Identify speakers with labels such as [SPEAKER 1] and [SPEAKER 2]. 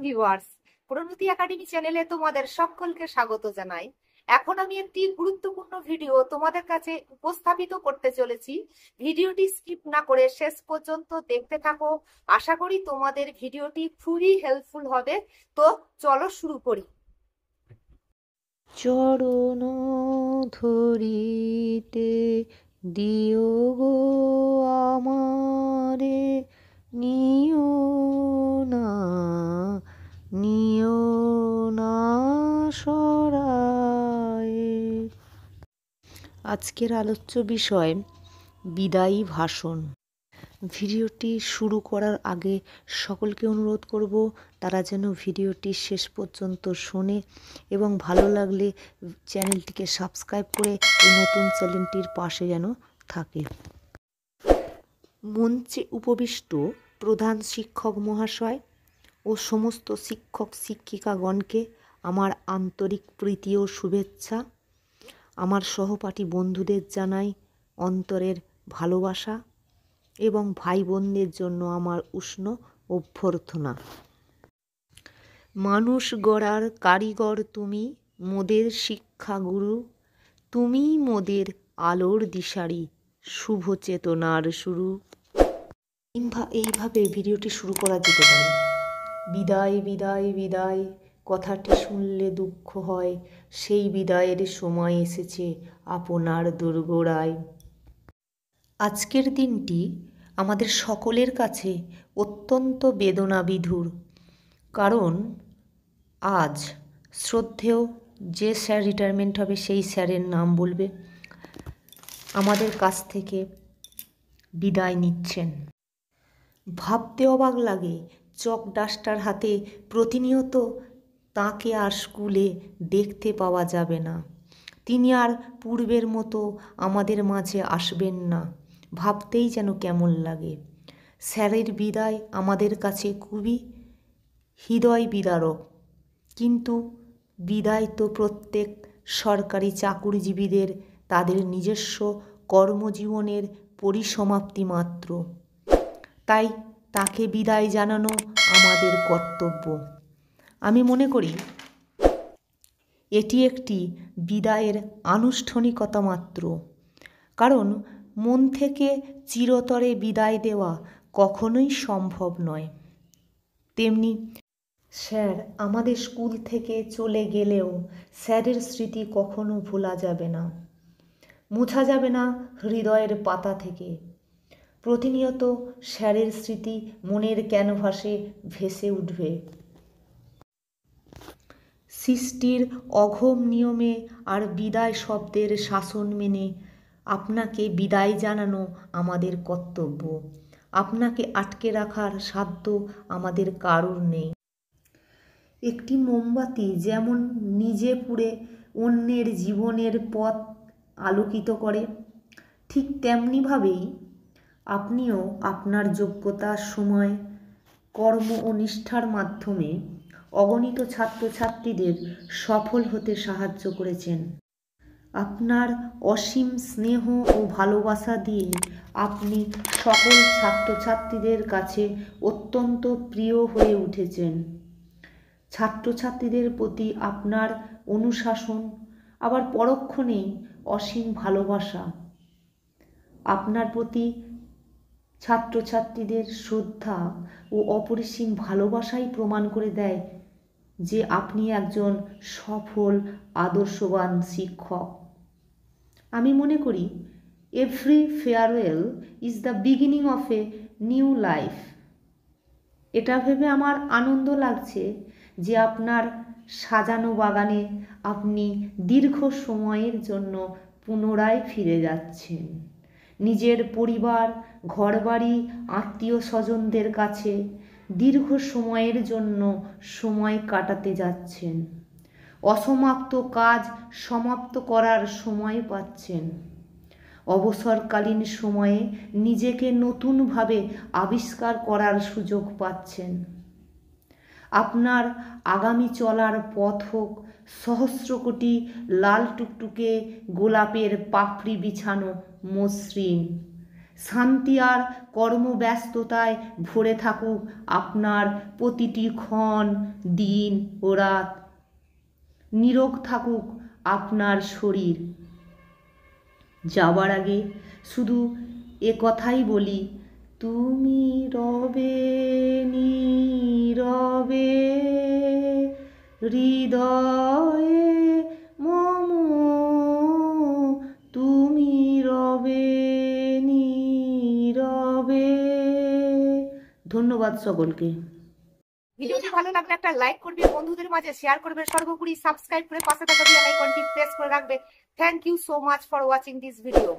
[SPEAKER 1] Viewers, প্রণতি academy চ্যানেলে তোমাদের সকলকে স্বাগত জানাই। এখন আমি একটি গুরুত্বপূর্ণ ভিডিও তোমাদের কাছে উপস্থাপিত করতে চলেছি। ভিডিওটি স্কিপ না করে শেষ পর্যন্ত দেখতে থাকো। আশা করি তোমাদের ভিডিওটি খুবই হেল্পফুল হবে। তো চলো শুরু করি।
[SPEAKER 2] চরণ ধরিতে দিও গো আমারে, নিও না সরায়ে। আজকের আলোচ্য বিষয় বিদায়ী ভাষণ। ভিডিওটি শুরু করার আগে সকলকে অনুরোধ করব তারা যেন ভিডিওটি শেষ পর্যন্ত শোনে এবং ভালো লাগলে চ্যানেলটিকে সাবস্ক্রাইব করে এই নতুন চ্যানেলটির পাশে যেন থাকে। মঞ্চে উপবিষ্ট প্রধান শিক্ষক মহাশয় ও সমস্ত শিক্ষক শিক্ষিকাগণকে আমার আন্তরিক প্রীতি ও শুভেচ্ছা। আমার সহপাঠী বন্ধুদের জানাই অন্তরের ভালোবাসা এবং ভাই বোনদের জন্য আমার উষ্ণ অভ্যর্থনা। মানুষ গড়ার কারিগর তুমি, মোদের শিক্ষাগুরু, তুমি মোদের আলোর দিশারি, শুভ চেতনার শুরু। এইভাবে ভিডিওটি শুরু করা যেতে পারে। বিদায় বিদায় বিদায়, কথাটি শুনলে দুঃখ হয়, সেই বিদায়ের সময় এসেছে আপনার দোরগোড়ায়। আজকের দিনটি আমাদের সকলের কাছে অত্যন্ত বেদনাবিধুর, কারণ আজ শ্রদ্ধেয় যে স্যার রিটায়ারমেন্ট হবে সেই স্যারের নাম বলবে, আমাদের কাছ থেকে বিদায় নিচ্ছেন। ভাবতে অবাক লাগে, চক ডাস্টার হাতে প্রতিনিয়ত তাকে আর স্কুলে দেখতে পাওয়া যাবে না। তিনি আর পূর্বের মতো আমাদের মাঝে আসবেন না। ভাবতেই যেন কেমন লাগে। স্যারের বিদায় আমাদের কাছে খুবই হৃদয় বিদারক, কিন্তু বিদায় তো প্রত্যেক সরকারি চাকুরিজীবীদের তাদের নিজস্ব কর্মজীবনের পরিসমাপ্তি মাত্র। তাই তাকে বিদায় জানানো আমাদের কর্তব্য। আমি মনে করি এটি একটি বিদায়ের আনুষ্ঠানিকতা মাত্র, কারণ মন থেকে চিরতরে বিদায় দেওয়া কখনোই সম্ভব নয়। তেমনি স্যার আমাদের স্কুল থেকে চলে গেলেও স্যারের স্মৃতি কখনো ভোলা যাবে না, মোছা যাবে না হৃদয়ের পাতা থেকে। প্রতিনিয়ত স্যারের স্মৃতি মনের ক্যানভাসে ভেসে উঠবে। সৃষ্টির অঘোম নিয়মে আর বিদায় শব্দের শাসন মেনে আপনাকে বিদায় জানানো আমাদের কর্তব্য। আপনাকে আটকে রাখার সাধ্য আমাদের কারোর নেই। একটি মোমবাতি যেমন নিজে পুড়ে অন্যের জীবনের পথ আলোকিত করে, ঠিক তেমনিভাবেই আপনিও আপনার যোগ্যতা, সময়, কর্ম ও নিষ্ঠার মাধ্যমে অগণিত ছাত্রছাত্রীদের সফল হতে সাহায্য করেছেন। আপনার অসীম স্নেহ ও ভালোবাসা দিয়ে আপনি সকল ছাত্রছাত্রীদের কাছে অত্যন্ত প্রিয় হয়ে উঠেছেন। ছাত্রছাত্রীদের প্রতি আপনার অনুশাসন, আবার পরক্ষণেই অসীম ভালোবাসা। আপনার প্রতি ছাত্রছাত্রীদের শ্রদ্ধা ও অপরিসীম ভালোবাসাই প্রমাণ করে দেয় যে আপনি একজন সফল আদর্শবান শিক্ষক। আমি মনে করি every farewell is the beginning of a new life. এটা ভেবে আমার আনন্দ লাগছে যে আপনার সাজানো বাগানে আপনি দীর্ঘ সময়ের জন্য পুনরায় ফিরে যাচ্ছেন। নিজের পরিবার, ঘরবাড়ি, আত্মীয় স্বজনদের কাছে দীর্ঘ সময়ের জন্য সময় কাটাতে যাচ্ছেন। অসমাপ্ত কাজ সমাপ্ত করার সময় পাচ্ছেন। অবসরকালীন সময়ে নিজেকে নতুনভাবে আবিষ্কার করার সুযোগ পাচ্ছেন। আপনার আগামী চলার পথ হোক সহস্র কোটি লাল টুকটুকে গোলাপের পাপড়ি বিছানো মসৃণ। শান্তি আর কর্মব্যস্ততায় ভরে থাকুক আপনার প্রতিটি ক্ষণ, দিন ও রাত। নিরোগ থাকুক আপনার শরীর। যাবার আগে শুধু এ কথাই বলি, তুমি রবে নীরবে হৃদয়ে মম, তুমি রবে নীরবে। ধন্যবাদ সকলকে।
[SPEAKER 1] ভিডিওটি ভালো লাগলে একটা লাইক করবে, বন্ধুদের মাঝে শেয়ার করবে, সর্বোপরি সাবস্ক্রাইব করে পাশে থাকা বেল আইকনটি প্রেস করে রাখবে। Thank you so much for watching this video.